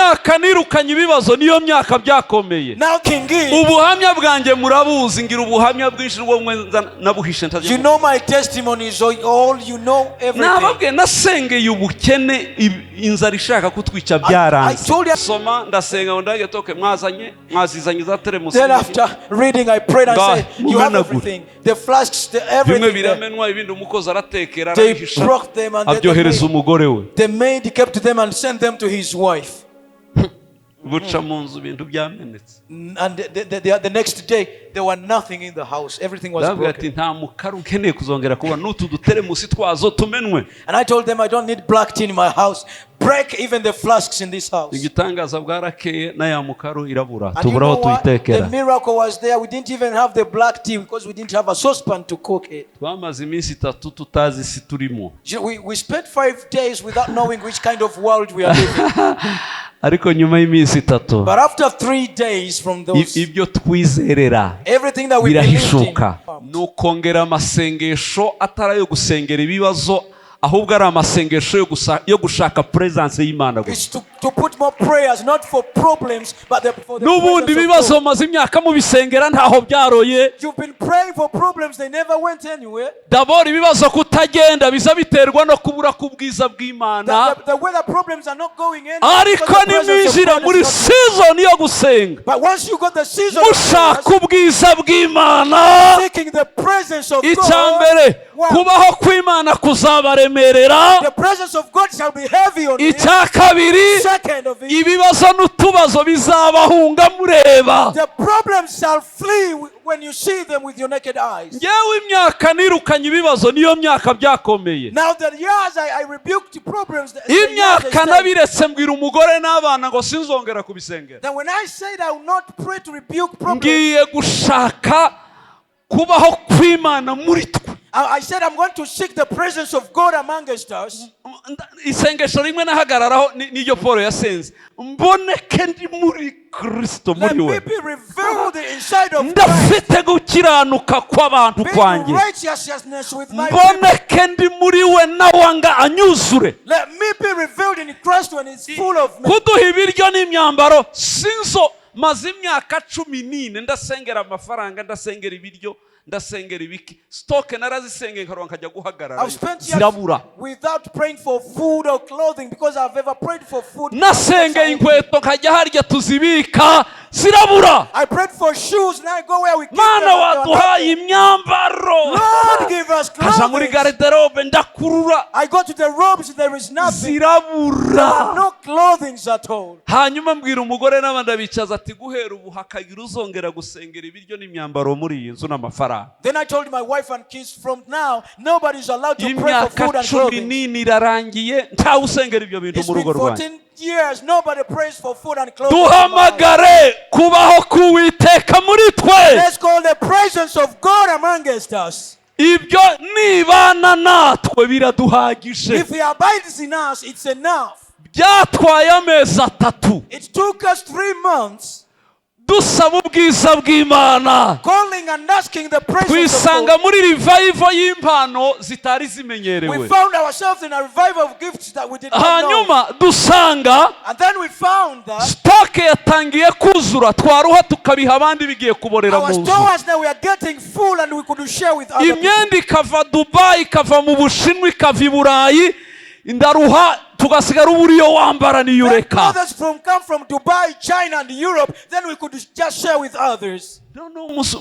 myaka nirukanye ibibazo niyo myaka byakomeye. Now King Gid, Ubuhamya bwanjye murabuzi, ngira ubuhamya bwinshi bwo nabuhishe ntaje. you know my testimonies, all you know everything. Nababwiye nasengeye ubukene, inzara ishaka kutwica byaranze. Soma ndasenga ngo ndage toke mwazizanye za teremusi. Then after reading I prayed and said, you have everything, the flasks, the everything. Biramenwa ibindi umukozi aratekera arahisha. They broke them and abyohereza umugore we. The maid kept them and sent them to his wife. Buca mu nzu ibintu byamenetse. And the next day there was nothing in the house, everything was broken. Nta mukaru ukeneye kuzongera kuba n'utu duteremusi twazo tumenwe. And I told them I don't need black tea in my house. Break even the flasks in this house. Igitangaza bwarakeye na ya mukaru irabura tuburaho tuyitekera. The miracle was there. We didn't even have the black tea because we didn't have a saucepan to cook it. Twamaze iminsi 3 tutazi si turimo. We spent 5 days without knowing which kind of world we are living. Ariko nyuma y'iminsi 3, but after 3 days from those, ibyo twizerera everything that we believed in, nukongera amasengesho atarayo gusengera ibibazo, ahubwo ari amasengesho yo gushaka presence y'Imana gusa. To put more prayers, not for problems, but for the n'ubundi bibazo maze imyaka mu bisengera ntaho byaroye. You've been praying for problems, they never went anywhere. D'abord ibibazo kutagenda biza biterwa no kubura kubwiza bw'Imana. The way the problems are not going anywhere. Ariko nimwinjira muri season yo gusenga, but once you got the season mushaka ubwiza bw'Imana, seeking the presence of God, icyambere kubaho kw'Imana kuzabaremerera. The presence of God shall be heavy on you. Icyakabiri, ibibazo n'utubazo bizabahunga mureba. The problems shall flee when you see them with your naked eyes. Yewe imyaka nirukanye ibibazo niyo myaka byakomeye. Now the years I rebuked problems. Imyaka nabiretse mbwira umugore n'abana ngo sinzongera kubisengera. Then when I said I will not pray to rebuke problems, ngiye gushaka kubaho kw'Imana muri twe. I said I'm going to seek the presence of God among us. Isengesho rimwe nahagararaho niyo Paul yasenze, mboneke ndi muri Kristo muri we, ndafite gukiranuka kw'abantu kwanjye, mboneke ndi muri we nawanga anyuzure. Kuduha ibiryo n'imyambaro sinzo maze imyaka 14 ndasengera amafaranga, ndasengera ibiryo, ndasengera ibiki, stoke narazisenge nkaronka nkajya guhagarara zirabura. Without praying for food or clothing because I've ever prayed for food. Nasengeye inkweto nkajya harya tuzibika zirabura. I prayed for shoes and I go where we keep them. Mana waduhaye imyambaro. Lord give us clothes. Kaja muri garderobe ndakurura. I go to the robes, there is nothing. Zirabura. No clothing at all. Hanyuma mbwira umugore n'abandi bicaza ati guhera ubu hakagira uzongera gusengera ibiryo n'imyambaro muri iyi nzu n'amafaranga. Then I told my wife and kids, from now nobody is allowed to pray for food and clothing. Irarangiye nta usengera ibyo bintu mu rugo rwanjye. 14 years nobody prays for food and clothing. Duhamagare kubaho k'Uwiteka muri twe. Let's call the presence of God among us. Ibyo nibana natwe biraduhagije. If he abides in us, it's enough. Byatwaye amezi 3. It took us 3 months. Dusaba ubwiza bw'Imana, calling and asking the presence of God. Twisanga muri revival y'impano zitari zimenyerewe. We found ourselves in a revival of gifts that we did not know. Hanyuma dusanga, and then we found that stock yatangiye kuzura, twaruha tukabiha abandi bigiye kuborera mu nzu. Our stores now we are getting full and we could share with other people. Imyenda ikava Dubai, ikava mu Bushinwa, ikava i Burayi, ndaruha tugasigara uburiyo wambara niyureka. Others come from Dubai, China and Europe, then we could just share with others. No,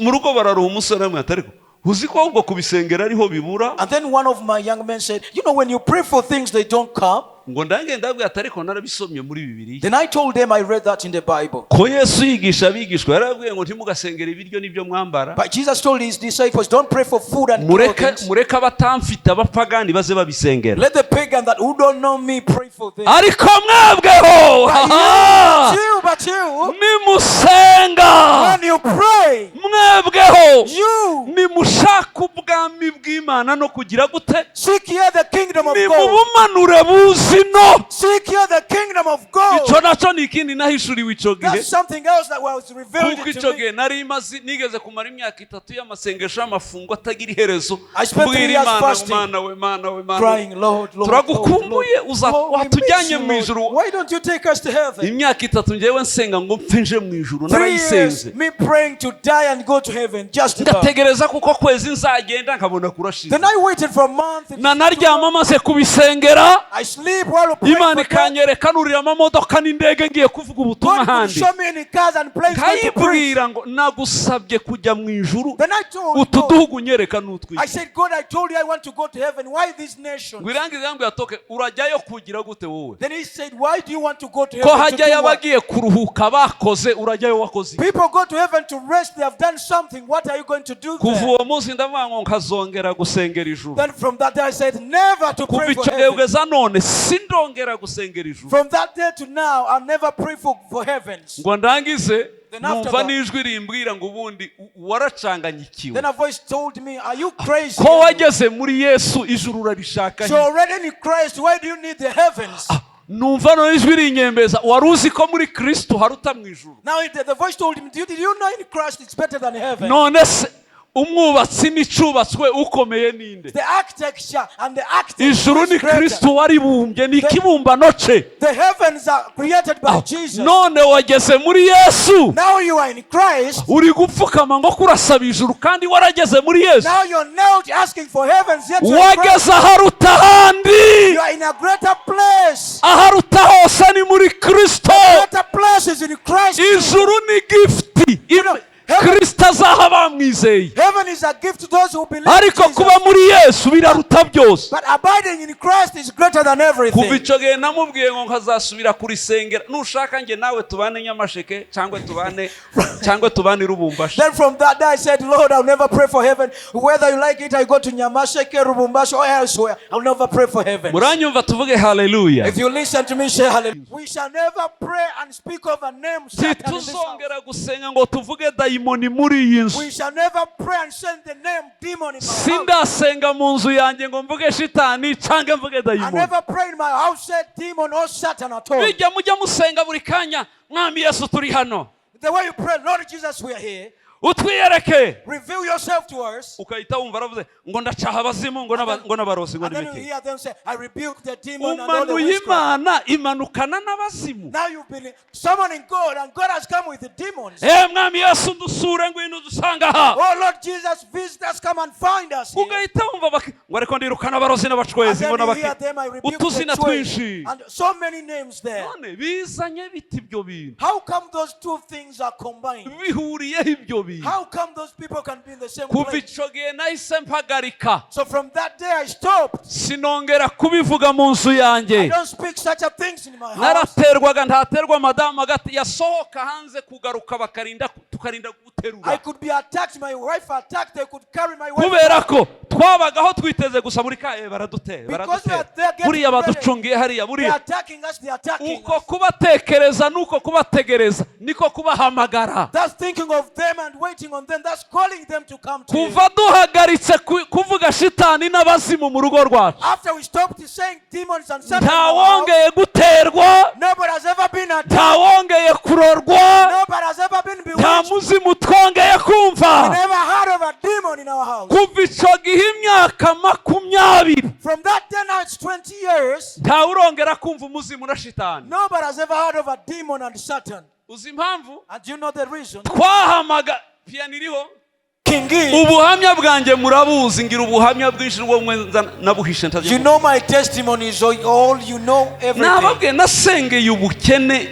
mu rugo bararuha umusore amwe atariko uziko ahubwo kubisengera ariho bibura. And then one of my young men said, you know, when you pray for things they don't come. Ngo ndange ndabwiye atariko narabisomye muri Bibiliya. Then I told them I read that in the Bible. Ko Yesu yigisha abigishwa yarabwiye ngo ntimugasengera ibiryo n'ibyo mwambara. But Jesus told his disciples, don't pray for food and clothing. Mureka batamfite abapagani baze babisengera. Let the pagan that who don't know me pray for them. Ariko mwebweho, but you, nimusenga, when you pray, mwebweho, you, nimushaka ubwami bw'Imana no kugira gute? Seek ye the kingdom of God. Nimubumanure buzi no. Seek ye the kingdom of God. Ico naco ni ikindi nahishuriwe ico gihe. That's something else that was revealed Kuko to ico me. gihe nari mazi nigeze kumara imyaka 3 y'amasengesho y'amafungo atagira iherezo. I spent 3 years fasting, Mana we. crying, Lord. Turagukumbuye watujyanye mu ijuru. Why don't you take us to heaven? Imyaka 3 njyewe nsenga ngo mpfe nje mu ijuru 3 years, narayisenze. me praying to die and go to heaven, just about. Ndategereza kuko kwezi nzagenda nkabona kurashize. Then I waited for a month. Na naryama maze kubisengera. I sleep while praying. Imana ikanyereka nurira amamodoka n'indege ngiye kuvuga ubutumwa handi. Nkayibwira ngo nagusabye kujya mu ijuru. Utuduhugu nyereka n'utwi. I said, God, I told you I want to go to heaven. Why this nation? Gwirangiza yangu yatoke urajyayo kugira gute wowe? Then he said, why do you want to go to heaven? Ko hajya yabagiye kuruhuka bakoze urajyayo wakoze. People go to heaven to rest. They have done something. What are you going to do there? Kuva uwo munsi ndavuga ngo nkazongera gusengera ijuru. Then from that day I said, never to pray for heaven. Kugeza none sindongera gusengera ijuru. From that day to now, I'll never pray for heavens. Ngo ndangize Then after numva nijwi rimbwira ngo ubundi waracanganyikiwe. Then a voice told me, are you crazy? Ko wageze muri Yesu ijuru urarishaka. So already in Christ, why do you need the heavens? Numva no ijwi rinyembeza waruzi ko muri Kristo haruta mu ijuru. Now the voice told him, did you know in Christ it's better than heaven? None se umwubatsi n'icubatswe ukomeye ninde? The architecture and the architect. Ijuru ni Kristo waribumbye ni kibumbano ce. The heavens are created by Jesus. None wageze muri Yesu. Now you are in Christ. Uri gupfukama ngo kurasaba ijuru kandi warageze muri Yesu. Now you're not asking for heavens yet. Wageze aharuta handi. You are in a greater place. Aharuta hose ni muri Kristo. Greater place is in Christ. Ijuru ni gifti. Kristo azaha bamwizeye. Heaven is a gift to those who believe. Ariko kuba muri Yesu biraruta byose. But abiding in Christ is greater than everything. Kuva ico gihe namubwiye ngo nkazasubira kurisengera nushaka nge nawe tubane Nyamasheke cyangwa tubane Rubumbashi. Then from that day I said, Lord, I'll never pray for heaven. Whether you like it, I go to Nyamasheke, Rubumbashi or elsewhere. I'll never pray for heaven. Muranyumva tuvuge hallelujah. If you listen to me, say hallelujah. We shall never pray and speak of a name. Tuzongera gusenga ngo tuvuge dayimoni muri iyi nzu. We shall never pray and send the name demon in my house. Sindasenga mu nzu yanjye ngo mvuge shitani cyangwa mvuge I dayimoni. never pray in my house said demon or Satan at all. Bijya mujya musenga buri kanya mwami Yesu turi hano. The way you pray, Lord Jesus, we are here. Utwiyereke. Reveal yourself to us. Ukahita wumva aravuze ngo ndacaha abazimu ngo n'abarozi ngo And then you n'ibiki. hear them say, I rebuke the demon and all the Umanuye witchcraft. Imana imanukana n'abazimu. Now you've been summoning God and God has come with the demons. Mwami Yesu dusure ngwino dusanga ha. Oh Lord Jesus, visit us, come and find us here. Ugahita wumva ngo ariko ndirukana abarozi n'abacwezi ngo And then you n'abaki. hear them, I rebuke Utuzina the twins. twinshi. And so many names there. None bizanye biti ibyo bintu. How come those two things are combined? Bihuriyeho ibyo bintu. How come those people can be in the same Kuva place? ico gihe nahise mpagarika. So from that day I stopped. Sinongera kubivuga mu nzu I yanjye. don't speak such a things in my house. Naraterwaga ntaterwa madamu agati yasohoka hanze kugaruka tukarinda I guterura. could be attacked, my wife attacked, they could carry my wife. Kubera ko twabagaho twiteze gusa muri kaye baradutera. Because we are there getting Buriya ready. baducungiye hariya They are buriya. attacking us, they are attacking Uko us. kubatekereza nuko kubategereza niko kubahamagara. That's thinking of them and waiting on them. That's calling them to come to you. Kuva duhagaritse kuvuga shitani n'abazimu mu rugo rwacu. After we stopped saying demons and Satan, Ntawongeye guterwa. nobody has ever been attacked. Ntawongeye kurorwa. Nobody has ever been Nta bewitched. muzimu twongeye We kumva. never heard of a demon in our house. Kuva ico gihe imyaka 20 From that day now it's 20 years. ntawurongera kumva umuzimu na shitani. Nobody has ever heard of a demon and Satan. Uzi impamvu? And do you know the reason? Twahamaga piano iriho. Kingi, Ubuhamya bwanjye murabuzi ngira ubuhamya bwinshi rwo nabuhishe ntaje. you know my testimonies, all you know everything. Nababwiye nasengeye ubukene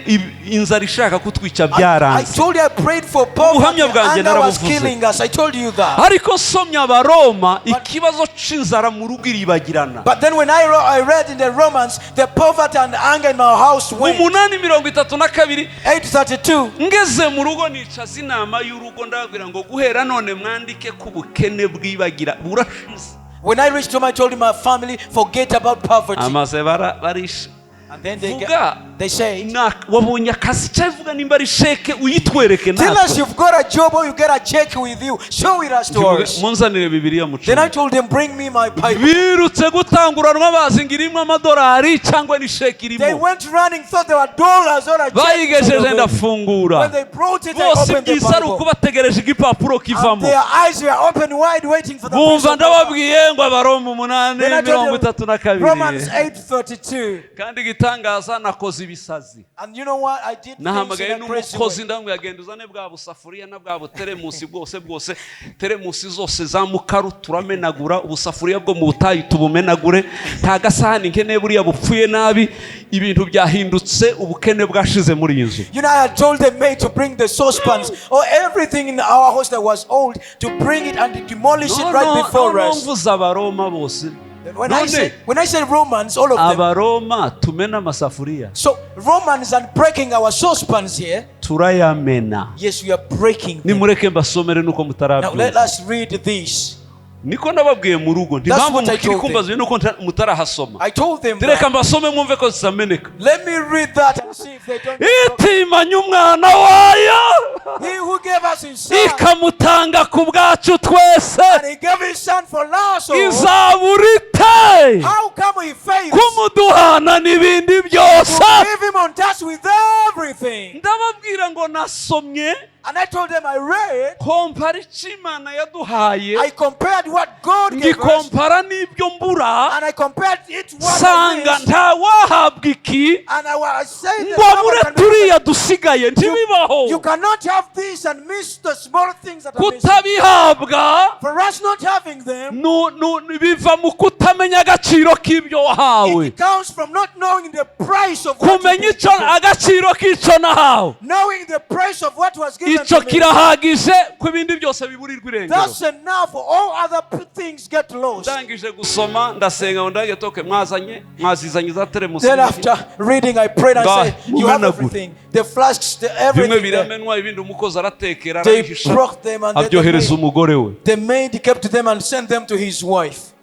inzara ishaka kutwica I byaranze. told you I prayed for poverty Ubuhamya bwanjye and I was narabuvuze. killing us. I told you that. Ariko somya Abaroma ikibazo c'inzara mu rugo iribagirana. But then when I read in the Romans, the poverty and anger in my house went. 8:32 8:32. ngeze mu rugo nicaza inama y'urugo ndababwira ngo guhera none mwandike ku bukene bwibagira burashize. When I reached home, I told my family, forget about poverty. Amaze barisha. And then they Vuga They said, wabonye akazi cyavuga nimba ari sheke uyitwereke tell us you've got a job or you get a check with you. Show it us to us. Munzanire Bibiliya mu Then I told them, bring me my Bible. birutse gutanguranwa bazingirimo amadolari cyangwa ni sheke irimo. They went running, thought there were dollars or a check. bayigejeje ndafungura. When they brought it, I opened the Bible. Kubategereje igipapuro kivamo. And their eyes were open wide, waiting for the bumva ndababwiye ngo Abaroma 8:32. Romans 8:32. kandi gitangaza nakoze ibisazi. And you know what I did? Nahamagaye n'umukozi ndamubwira genda uzane bwa busafuriya na bwa buteremusi bwose teremusi zose za mukaru turamenagura ubusafuriya bwo mu butayu tubumenagure nta gasahani nkene buriya bupfuye nabi ibintu byahindutse ubukene bwashize muri inzu. You know, I told the maid to bring the saucepans or everything in our house that was old to bring it and demolish it right before us. mvuze Abaroma bose. When I said Romans, all of them. Abaroma tumena amasafuriya. So Romans and breaking our saucepans here. Turayamena. Yes, we are breaking them. Nimureke mbasomere nuko mutarabyo. Now let us read this. Niko nababwiye mu rugo ntibambo mukiri kumbaza nuko mutarahasoma. I told them Reka mbasome mwumve ko zameneka. Let me read that and see if they don't. Itimanya umwana wayo. He who gave us his son. Ikamutanga ku bwacu twese. And he gave his son for us all. Izaburite. How come he fails? Kumuduhana n'ibindi byose. Give him on touch with everything. Ndababwira ngo nasomye. And I told them I read. yaduhaye. I compared what God gave us. n'ibyo mbura. And I compared it what Sanga ntawahabwa iki. And I said that turiya dusigaye ntibibaho. You cannot have this and miss the small things that are missing. Kutabihabwa. For us not having them. biva mu kutamenya agaciro k'ibyo wahawe. It comes from not knowing the price of what kumenya agaciro k'icyo nahawe. Knowing the price of what was given. Icyo kirahagije ku bindi byose biburirwa irengero. That's enough for all other things get lost. Ndangije gusoma ndasenga ngo ndage toke mwazizanye za teremusi. Then after reading I prayed and said you have everything, the flasks, the everything. biramenwa ibindi umukozi aratekera arahisha. They broke them and abyohereza umugore we. The maid kept them and sent them to his wife.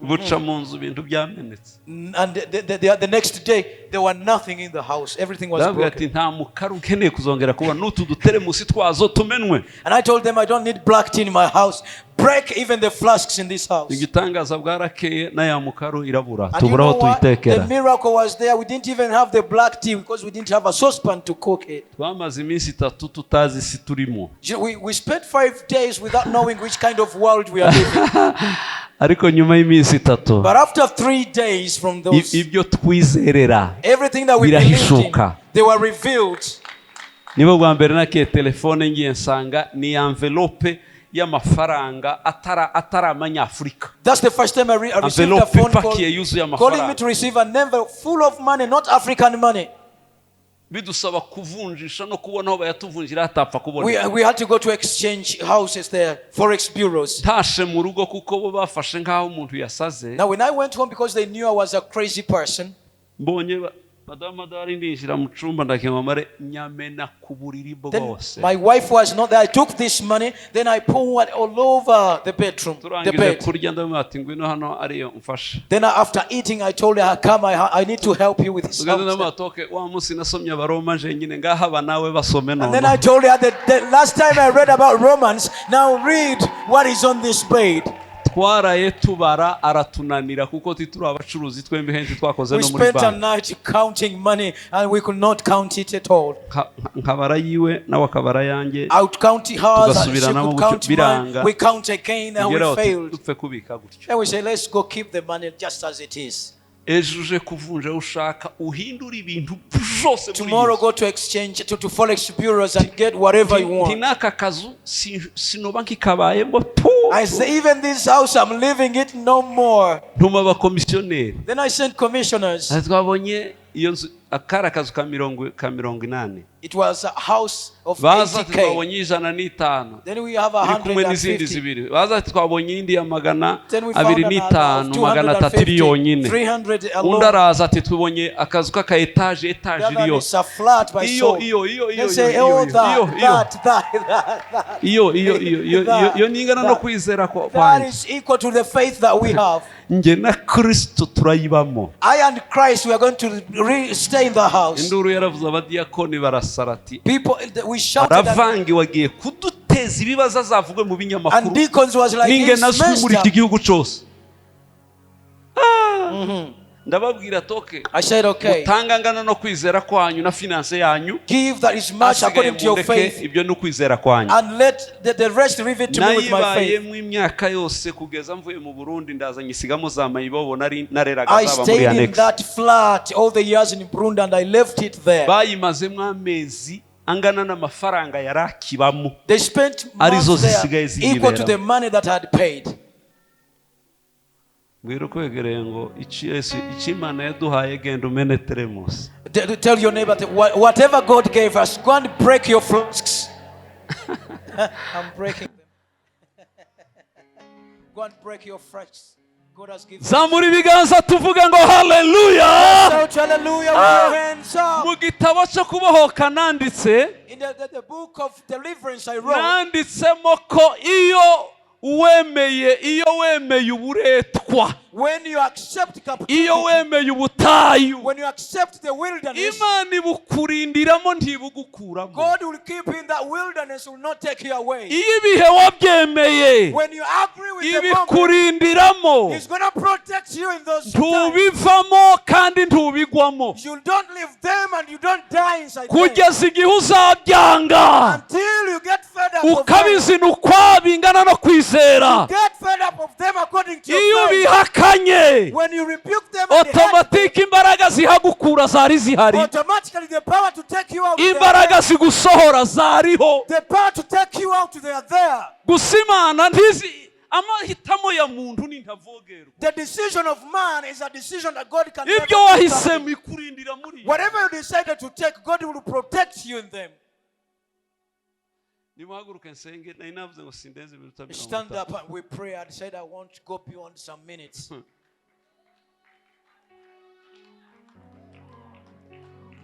buca mu nzu ibintu byamenetse. And the next day there were nothing in the house. Everything was broken. nta mukaru nkeneye kuzongera kuba n'utu duteremusi twazo tumenwe. And I told them I don't need black tea in my house. Break even the flasks in this house. igitangaza bwarakeye na ya mukaru irabura tuburaho tuyitekera. The miracle was there. We didn't even have the black tea because we didn't have a saucepan to cook it. twamaze iminsi 3 tutazi si turimo. We spent 5 days without knowing which kind of world we are living. ariko nyuma y'iminsi 3. But after 3 days from those, ibyo twizerera everything that we believed in, they were revealed. nibo bwa mbere nakiye telefone ngiye nsanga ni envelope y'amafaranga atara amanyafrika. That's the first time I received a phone call calling me to receive an envelope full of money, not African money. bidusaba kuvunjisha no kubona aho bayatuvunjira hatapfa kubona. We had to go to exchange houses there, forex bureaus. tashe mu rugo kuko bo bafashe nkaho umuntu yasaze. Now when I went home, because they knew I was a crazy person, mbonye madari ndinjira mu cyumba ndakemamare nyamena ku buriri bwose. My wife was not there. I took this money, then I poured all over the bedroom, the bed. kurya ndamati ngwino hano ariyo mfasha. Then after eating I told her, come, I need to help you with this. wa munsi nasomye Abaroma nje nyine ngahaba nawe basome none. And then I told her that the last time I read about Romans, now read what is on this bed. twaraye tubara aratunanira kuko tituri abacuruzi twembe henshi twakoze no muri bank. We spent a night counting money and we could not count it at all. nkabara yiwe nawe akabara yanjye. I would count hers and she could count mine. We count again and we failed. tupfe kubika gutyo. And we say let's go keep the money just as it is. ejuje kuvunja ushaka uhindura ibintu byose. Tomorrow go to exchange to forex bureaus and get whatever you want. tinaka kazu sinoba nkikabayemo tu. I say even this house I'm living it no more. ntuma abakomisiyoneri. Then I sent commissioners. twabonye iyo nzu akara kazu ka 80. It was a house of 80K. twabonye 105. Then we have 150. baza twabonye indi ya 205 300 yonyine. undi araza ati twibonye akazu ka etage iriyo. iyo ningana no kwizera kwa that is equal to the faith that we have. nge na Kristo turayibamo. I and Christ we are going to stay say in the house. Induru yaravuze abadiyakoni barasarati. People, we shouted Aravangi wagiye kuduteza ibibazo azavugwe mu binyamakuru. And deacons was like, Ninge nazwi muri iki gihugu cyose. Ndababwira toke. I said, okay. Utangangana no kwizera kwanyu na finance yanyu. Give that is much according to your faith. Ibyo no kwizera kwanyu. And let the rest reveal to me with my faith. Mu imyaka yose kugeza mvuye mu Burundi ndaza nyisigamo za mayibobo nareraga I stayed in that flat all the years in Burundi and I left it there. Bayimazemo amezi angana n'amafaranga yarakibamo. They spent months there equal to the money that I had paid. Ngwiro kwegereye ngo iki Imana yaduhaye genda umenetere munsi. Tell your neighbor that whatever God gave us, go and break your flasks. I'm breaking them. Go and break your flasks. God has given. Zamuri biganza tuvuga ngo haleluya. Shout hallelujah with your hands up. Mu gitabo cyo kubohoka nanditse. In the book of deliverance I wrote. Nanditsemo ko iyo wemeye uburetwa, when you accept captivity, iyo wemeye ubutayu, when you accept the wilderness, Imana ibukurindiramo ntibugukuramo. God will keep in that wilderness, will not take you away. Iyo ibihe wabyemeye, when you agree with the moment, ibikurindiramo, He's gonna protect you in those times. ntubivamo kandi ntubigwamo. You don't leave them and you don't die inside them. Kugeza igihe uzabyanga, until you get fed up ukabizinukwa bingana no kwizera. Get fed up of them according to your faith. When you rebuke them, automatic imbaraga zihagukura zari zihari. Automatically the power to take you out. Imbaraga zigusohora zariho. The power to take you out, they are there. Gusimana ntizi amahitamo ya muntu nintavogerwa. The decision of man is a decision that God can never. Ibyo wahisemo ikurindira muri. Whatever you decided to take, God will protect you in them. Stand up and we pray. I said I won't go beyond some minutes.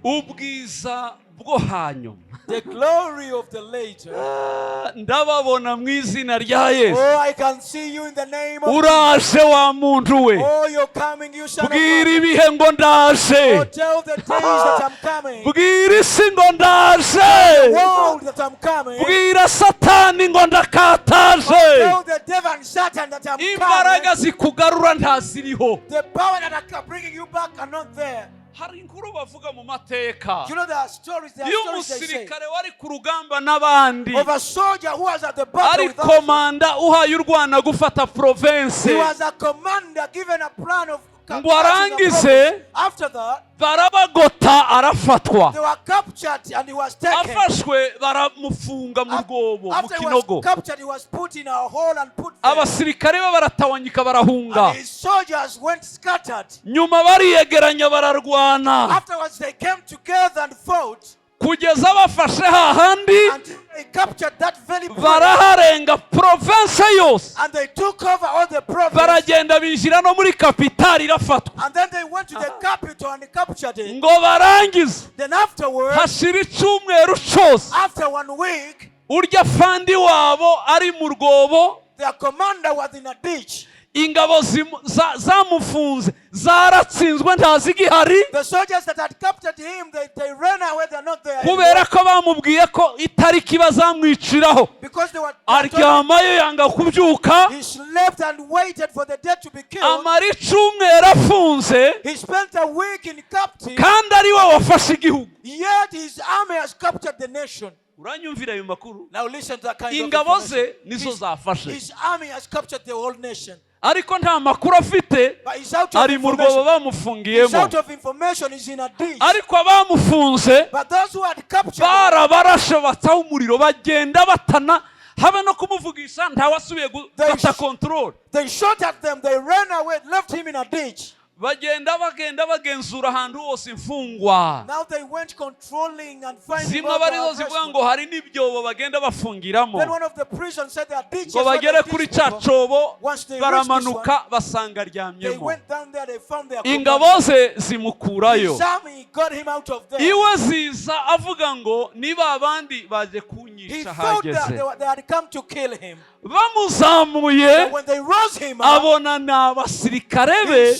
Ubwiza bwo hanyuma. The glory of the later. Ndababona mu izina rya Yesu. Oh, I can see you in the name of Uraje wa muntu we. Oh, you're coming, you son of God. Bwira ibihe ngo ndaje. Oh, tell the days that I'm coming. Bwira isi ngo ndaje. The world that I'm coming. Bwira Satani ngo ndakataje. Tell the devil and Satan that I'm coming. Imbaraga zikugarura ntaziriho. The power that are bringing you back are not there. Hari inkuru bavuga mu mateka. You know there are stories they say. Umusirikare wari ku rugamba n'abandi. Of a soldier who was at the battle with others. Ari komanda uhaye u Rwanda gufata province. He was a commander given a plan of ngo arangize. After that, barabagota arafatwa. They were captured and he was taken. Afashwe baramufunga mu rwobo mu After he kinogo. was captured, he was put in a hole and put there. Abasirikare baratawanyika barahunga. And his soldiers went scattered. Nyuma bariyegeranya bararwana. Afterwards they came together and fought. Kugeza bafashe hahandi baraharenga province yose. And they took over all the province. Baragenda binjira no muri kapitali irafatwa. And then they went to the capital and captured it. Ngo barangize. Then afterwards, hashira icyumweru cyose. After 1 week, urya fandi wabo ari mu rwobo. Their commander was in a ditch. Ingabo zamufunze zaratsinzwe ntazigihari. The soldiers that had captured him, they ran away, they're not there. Kubera ko bamubwiye ko itariki bazamwiciraho. Because they were aryamayo yanga kubyuka. He slept and waited for the dead to be killed. Amara icyumweru afunze. He spent a week in captivity. Kandi ari we wafashe igihugu. Yet his army has captured the nation. Uranyumvira ayo makuru? Now listen to that kind of ingabo ze nizo zafashe. His army has captured the whole nation. Ariko nta makuru afite. Ari mu rwobo bamufungiyemo. Ariko abamufunze barabarashe bataho umuriro bagenda batana habe no kumuvugisha ntawasubiye gufata control. They shot at them, they ran away, left him in a ditch. Bagenda bagenzura ahantu hose imfungwa. Now they went controlling and finding zimwe barizo zivuga ngo hari n'ibyobo bagenda bafungiramo. Then one of the prisons said their ditches. Ngo bagere kuri cyacobo baramanuka basanga ryamyemo. Ingabo ze zimukurayo. Iwe ziza avuga ngo niba abandi baje kunyisha hageze. Bamuzamuye abona n'abasirikare be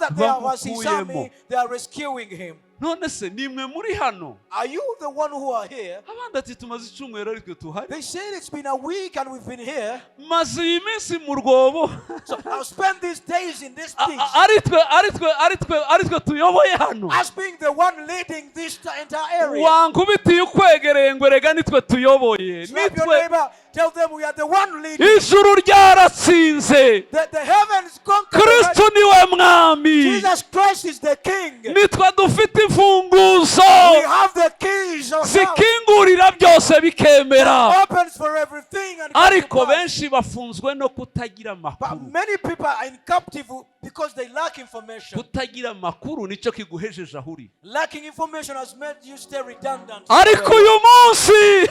There was his army, they are rescuing him. none se nimwe muri hano? Are you the one who are here? Abandi ati tumaze icyumweru ariko tuhari. They said it's been a week and we've been here. Maze iyi minsi mu rwobo. So I'll spend these days in this thing. Aritwe tuyoboye hano. As being the one leading this entire area. Wankubitiye ukwegereye ngo rega nitwe tuyoboye. Slap your neighbor. Tell them we are the one leading. Ijuru ryaratsinze. The heavens conquer. Kristo niwe mwami. Jesus Christ is the king. Nitwe dufite imfunguzo. We have the keys. Zikingurira byose bikemera. Opens for everything and ariko benshi bafunzwe no kutagira amakuru. But many people are in captive because they lack information. Kutagira amakuru nicyo kiguhejeje ahuri. Lacking information has made you stay redundant. Ariko uyu munsi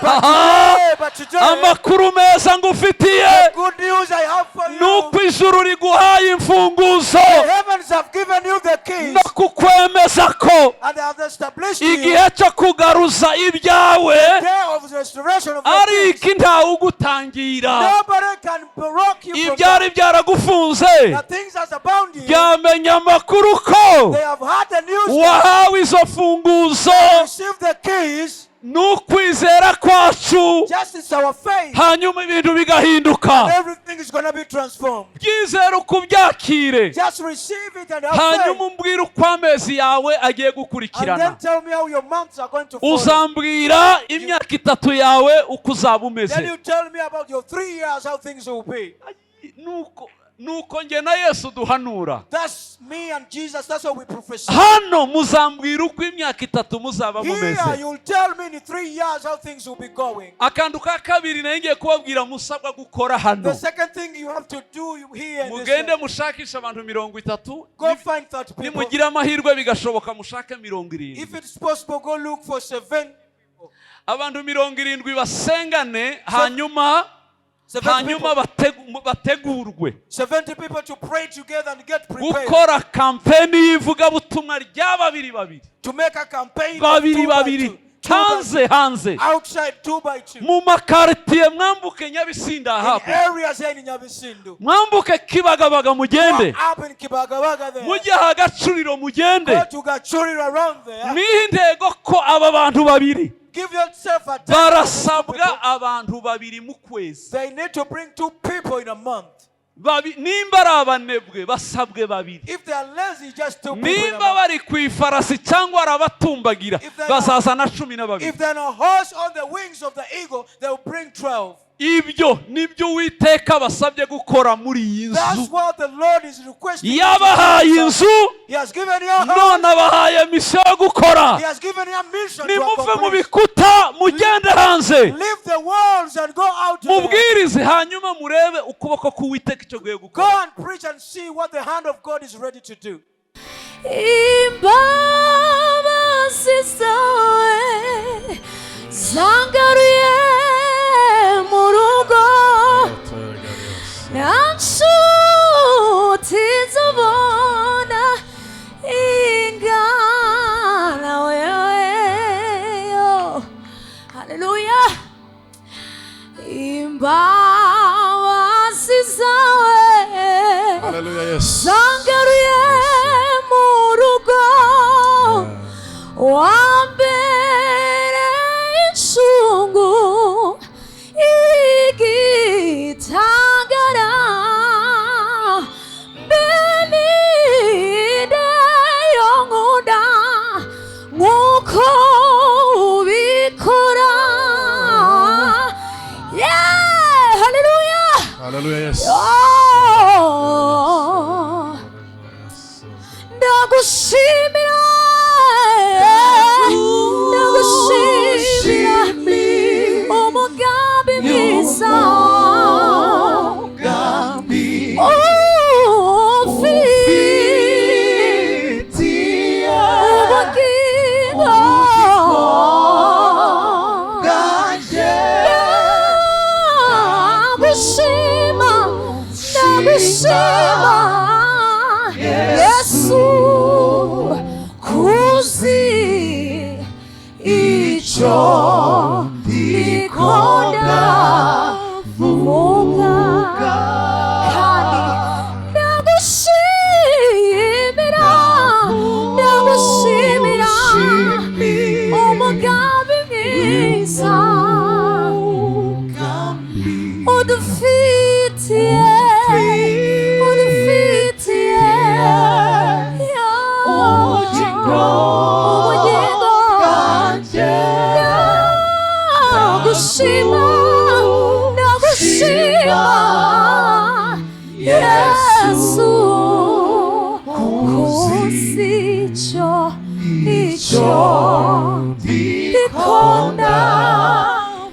amakuru meza ngufitiye. Good news I have for you. Nuko ijuru riguhaye imfunguzo. The heavens have given you the keys. No kukwemeza ko and they have established you. Igihe cyo kugaruza ibyawe. Day of the restoration of ariko ntawe ugutangira. Nobody can block you from ibyari byaragufunze. the things that's abound you. Byamenya amakuru ko They have had the news. wahawe izo funguzo. Receive the keys. N'ukwizera kwacu. Just is our faith. Hanyuma ibintu bigahinduka. Everything is going to be transformed. Byizera ukubyakire. Just receive it and have hanyuma umbwira uko amezi yawe agiye gukurikirana. And then tell me how your months are going to follow. Uzambwira imyaka 3 yawe uko uzaba umeze. Then you tell me about your 3 years how things will be. Nuko nge na Yesu duhanura. That's me and Jesus. That's what we prophesy. Hano muzambwira uko imyaka 3 muzaba mumeze. Here you'll tell me in 3 years how things will be going. Akantu ka kabiri ngiye kubabwira musabwa gukora hano. The second thing you have to do here. Mugende mushakisha abantu 30. Go find 30 people. Nimugira amahirwe bigashoboka mushake 70. If it's possible, go look for 7. Abantu 70 basengane hanyuma bategurwe. 70 people to pray together and get prepared. Gukora campaign yivuga butumwa rya babiri. To make a campaign babiri. Hanze. Outside 2 by 2. Mu makartier mwambuke Nyabisinda hapo. In areas here in Nyabisindu. Mwambuke Kibagabaga mugende. Up in Kibagabaga there. Mujye hagacuriro mugende. Go to Gachuriro around there. Nihindego ko aba bantu babiri. Give yourself a time. Barasabwa abantu babiri mu kwezi. They need to bring 2 people in a month. Nimba ari abanebwe basabwe babiri. If they are lazy, just 2 people. Nimba bari kwifarasi cyangwa arabatumbagira bazazana 12. If they're on a horse on the wings of the eagle, they will bring 12. Ibyo nibyo Uwiteka basabye gukora muri iyi nzu. That's what the Lord is requesting. Yabahaye inzu. He has given you a house. None abahaye misiyo yo gukora. He has given you a mission. Nimuve mu bikuta mugende hanze. Leave the walls and go out. Mubwirize hanyuma murebe ukuboko k'Uwiteka icyo guye Go gukora. and preach and see what the hand of God is ready to do. Imbabazi zawe zangaruye mu rugo nanshuti zibona ingana wewe. Haleluya. Imbabazi zawe zangaruye mu rugo wambere inshungu igitangara benide yonkunda nkuko ubikora. Yeah, hallelujah. Hallelujah, yes. Ndagushimira umugambi mwiza ufitiye ubugingo bwanjye. Ndagushima Yesu kuzi icyo ndikunda vuga kandi ndagushimira mwiza udufitiye ubugingo bwanjye ndagushima Yesu kuzi icyo ndikunda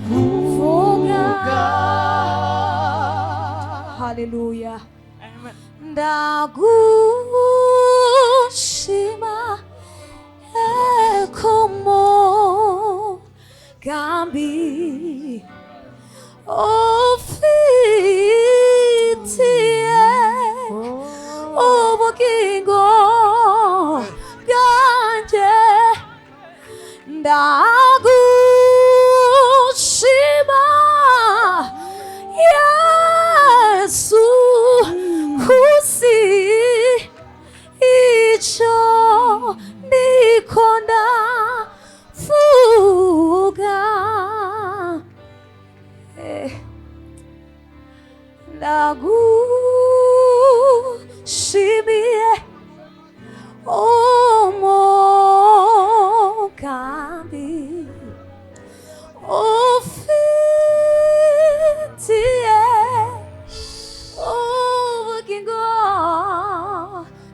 vuga. Haleluya. Ndagushima kumugambi ufitiye ubugingo bwanjye ndagushima Yesu kuzi icyo ndikunda vuga. ndagushimiye umugambi ufitiye ubugingo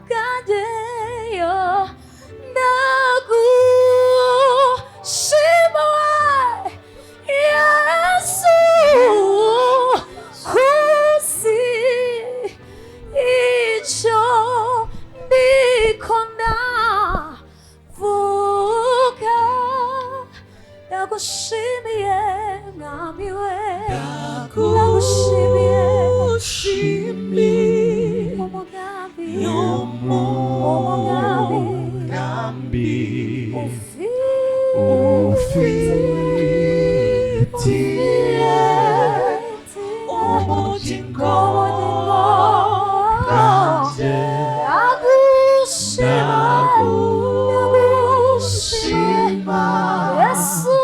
bwanjye ndagushima Yesu kuzi icyo ndikunda vuga. Ndagushimiye mwami we ndagushimiye umugambi ufitiye ubugingo bwanjye ndagushima Yesu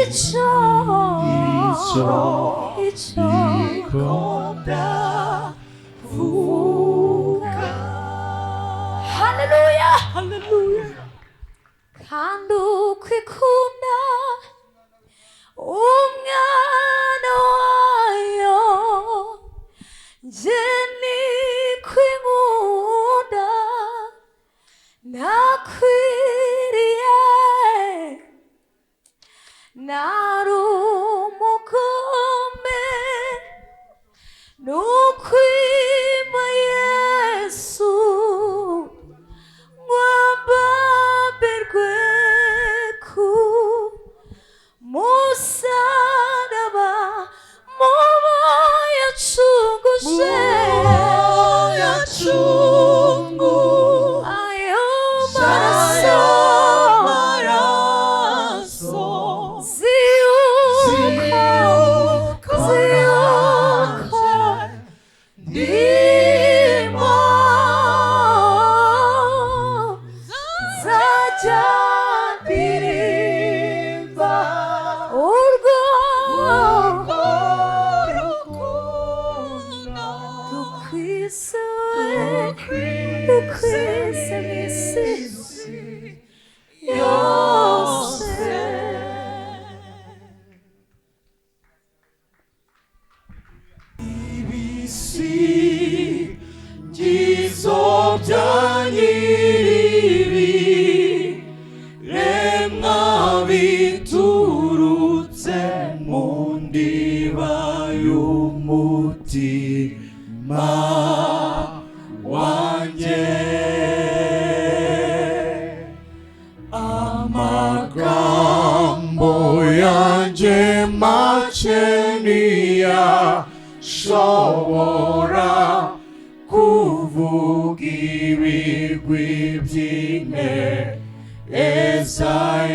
icyo ndikunda vuga. Haleluya. kandi ukwikunda umwana wayo nje nikwinkunda nakwiriye nari umugome nukwima Yesu mwambambirwe ku musaraba mubo yacunguje ayo maraso ziyuka ndimo zajya ndirimba urwo rukundo dukwise mw'isi yose. ibisingizo bya nyir'ibiremwa biturutse mu ndiba y'umutima wanjye amagambo yanjye make ntiyashobora kuvuga ibigwi by'ineza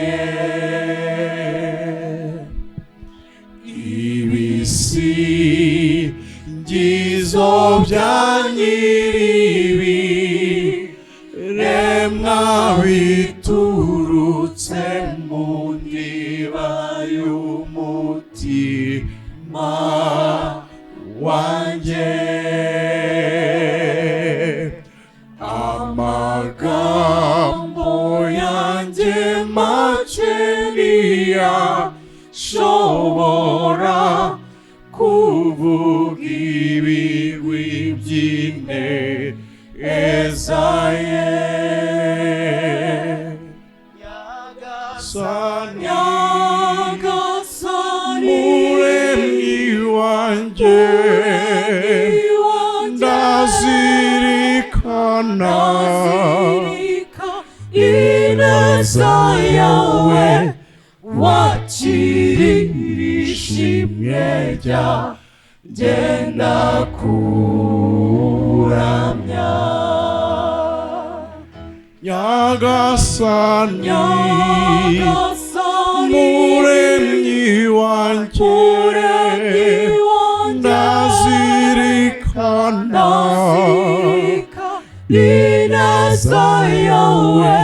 ye ibisingizo bya nyir'ibiremwa biturutse mu ndiba y'umutima wanjye amagambo yanjye make ntiyashobora kuvuga ibigwi by'ineza ye Nyagasani Muremyi wanjye ndazirikana ineza yawe wakirishimye ryanjye ndakuramya Nyagasani Muremyi wanjye ndazirikana ineza yawe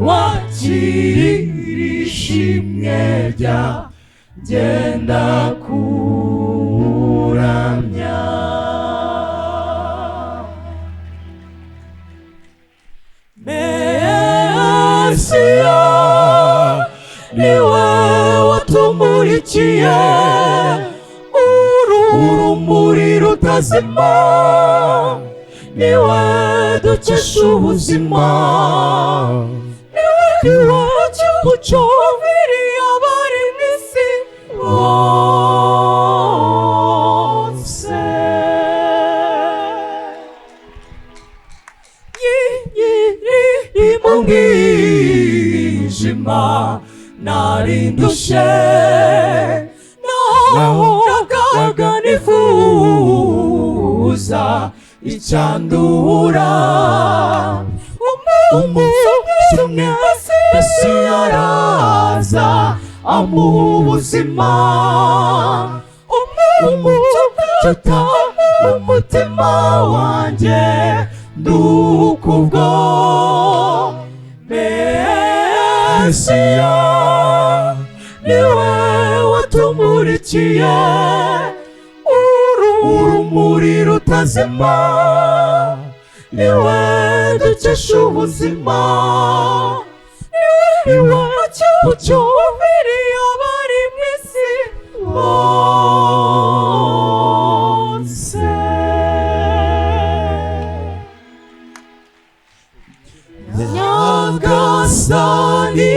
wakirishimye ryanjye ndakuramya Mesiya niwe watumurikiye urumuri rutazima niwe dukesha ubuzima niwe mucyo w'abari mu isi bose iri mu mwijima nari ndushye nahoraga nifuza icyandura umwe Yesu araza amuha ubuzima umucyo umutima wanjye ndukubwo Mesiya niwe watumurikiye urumuri rutazima niwe dukesha ubuzima niwe mucyo w'abari mu isi bose Nyagasani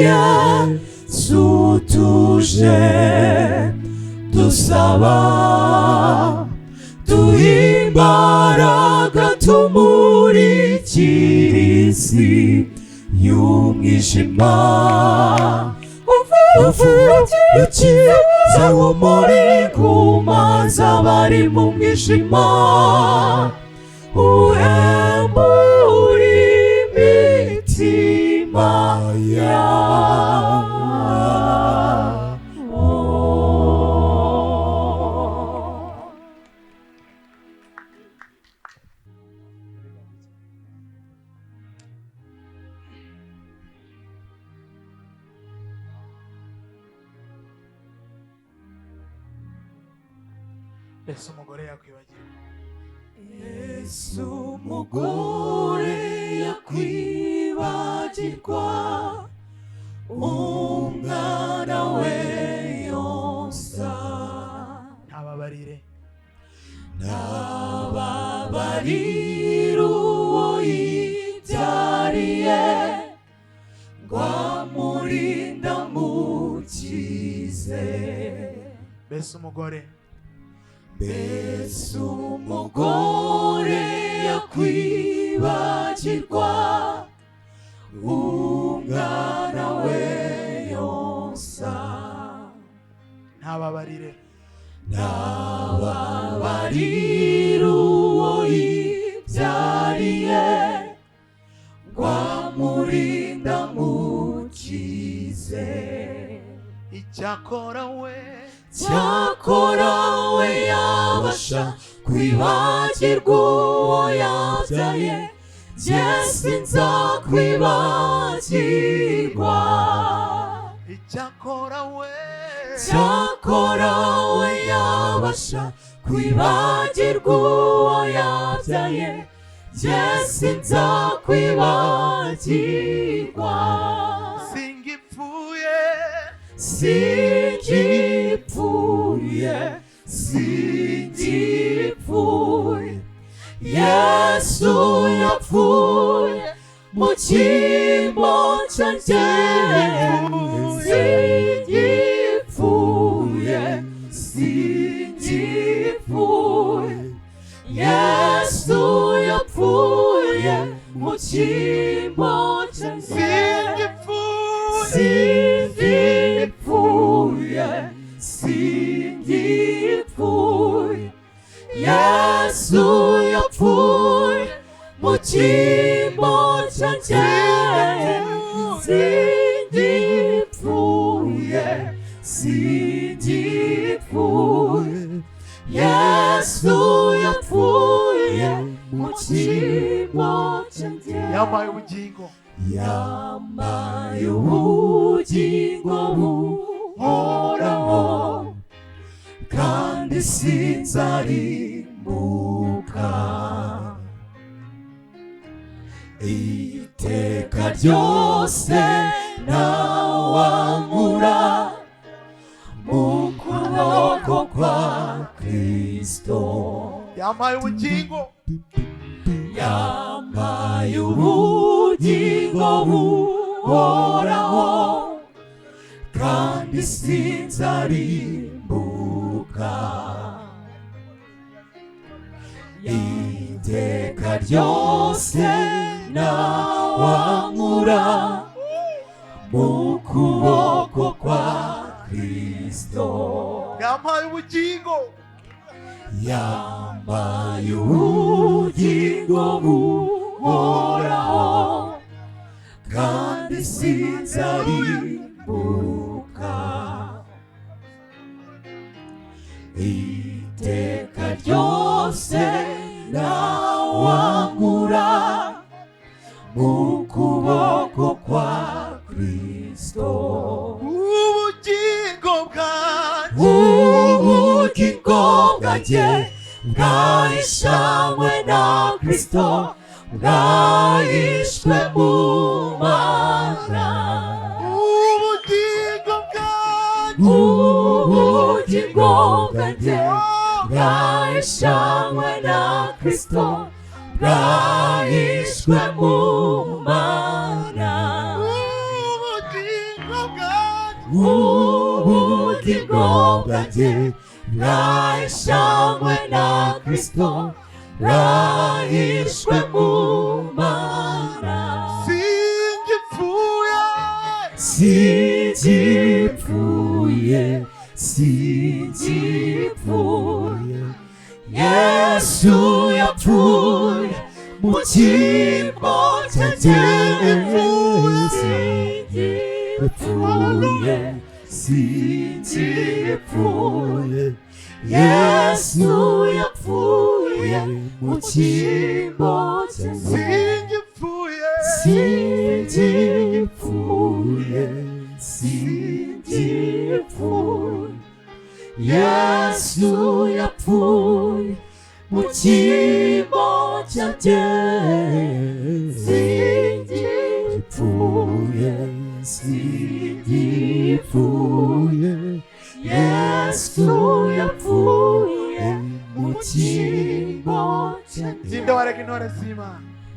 Yesu tuje dusaba duhimbaraga tumurikira isi y'umwijima ukiza muri kumaza bari mu mwijima uhembura imitima yabo Yesu umugore yakwibagirwa Yesu umugore yakwibagirwa umwana we yonsa ntababarire uwo yibyariye ngo amurinda mukize mbese umugore yakwibagirwa umwana we yonsa ntababarire uwo yibyariye ngo amurinda mukize icyakora we yabasha kwibagirwa uwo yabyaye Jesi nzakwibagirwa Cyakora we yabasha kwibagirwa uwo yabyaye Jesi nzakwibagirwa Singipfuye Yesu yapfuye mu cyimbo cyanjye Singipfuye Yesu yapfuye mu cyimbo cyanjye Singipfuye Yesu yapfuye mu cyimbo cyanjye Singipfuye Yesu yapfuye mu cyimbo cyanjye Yambaye ubugingo buhoraho kandi sinzarimbuka iteka ryose ntawankura mu kuboko kwa Kristo Yambaye ubugingo buhoraho kandi sinzarimbuka iteka ryose ntawankura mu kuboko kwa Kristo Yambaye ubugingo buhoraho kandi sinzarimbuka iteka ryose ntawankura mu kuboko kwa Kristo ubugingo bwanjye bwahishamwe na Kristo bwahishwe mu Mana ubugingo bwanjye bwahishamwe na Kristo bwahishwe mu Mana ubugingo bwanjye bwahishamwe na Kristo bwahishwe mu Mana Singipfuye Yesu yapfuye mu cyimbo cyanjye Singipfuye Yesu yapfuye mu cyimbo cyanjye Singipfuye Yesu yapfuye mu cyimbo cyanjye Singipfuye Yesu yapfuye mu cyimbo cyanjye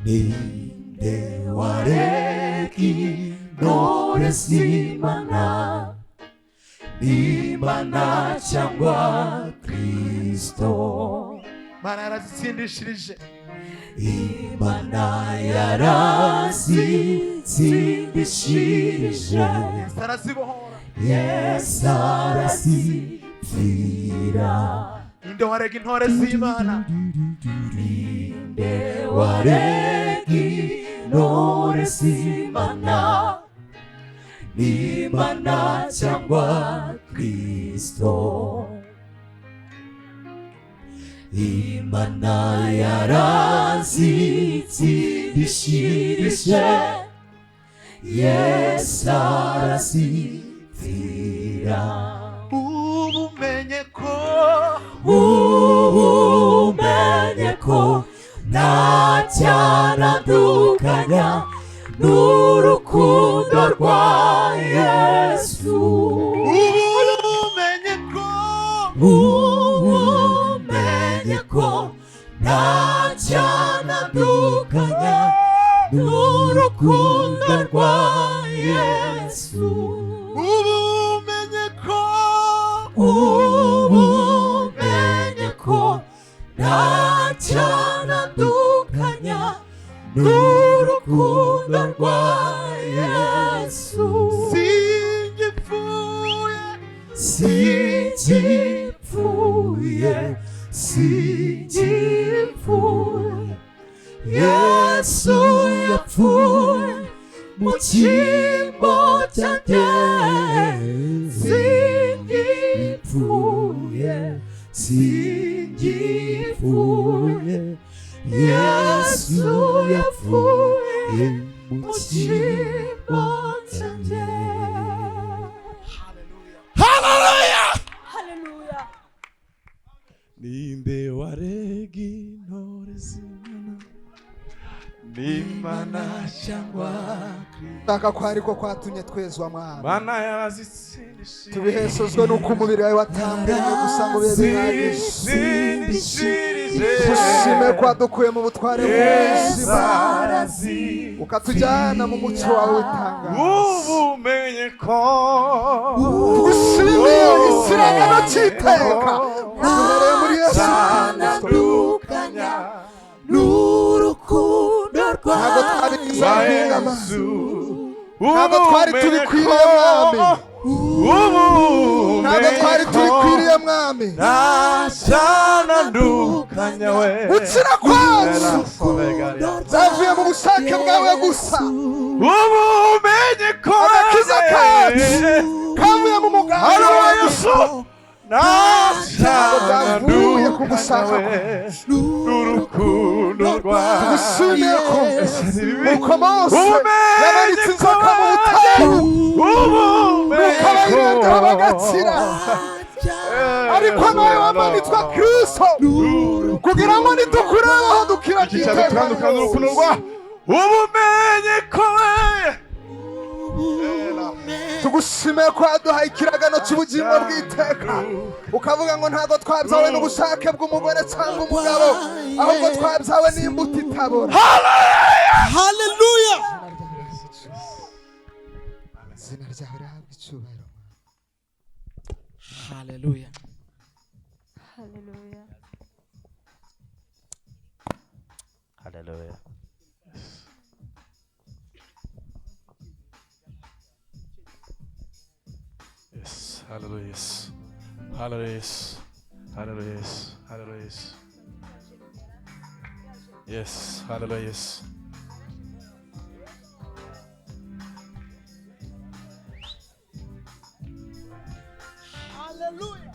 Ninde wareka intore z'Imana Imana cyangwa Kristo Imana yarazitsindishirije Imana yarazitsindishirije Yesu arazipfira Ninde wareka intore z'Imana Ninde wareka intore z'Imana Imana cyangwa Kristo Imana yarazitsindishirije Yesu arazipfira ubumenye ko nta cyanadukanya n'urukundo rwa Yesu ubumenye ko nta cyanadukanya n'urukundo rwa Yesu ubumenye ko nta cyanadukanya n'urukundo rwa Yesu singipfuye Yesu yapfuye mu cyimbo cyanjye singipfuye Yesu yapfuye mu cyimbo cyanjye Hallelujah Ninde warega intore z'Imana n'Imana cyangwa Taka ko ariko kwatumye twezwa mwana Mana yarazitsindishije tubihesozwe nuko umubiri wawe watambuye gusa ngo bihagije ushime kwadukuye mu butware bw'ubuzima ukatujyana mu mucyo wawe w'itangazo ubumenye ko ushime ikirangano cy'iteka duhereye muri Yesu Kristo n'urukundo rwawe ntabwo twari tubikwiriye mwami ntabwo twari tubikwiriye mwami ntacyandukanya we ukira kwacu zavuye mu bushake bwawe gusa ubumenye ko agakiza kacu kavuye mu mugambi wa Yesu ntavuye ku gushaka n'urukundo rwawe tugushimiye ko uko Mose yamanitse inzoka mu butayu nuko abayirengaho bagakira ariko nawe wamanitswe Kristo kugira ngo nitukurebaho dukira iteka urukundo rwawe ubumenye ko tugushimiye ko waduhaye ikiragano cy'ubugingo bw'iteka ukavuga ngo ntabwo twabyawe n'ubushake bw'umugore cyangwa umugabo ahubwo twabyawe n'imbuto itabora Hallelujah. izina ryawe rihabwa icyubahiro Hallelujah. Hallelujah. Hallelujah. Yes, hallelujah. Hallelujah. Hallelujah. Hallelujah. Yes, hallelujah. Hallelujah.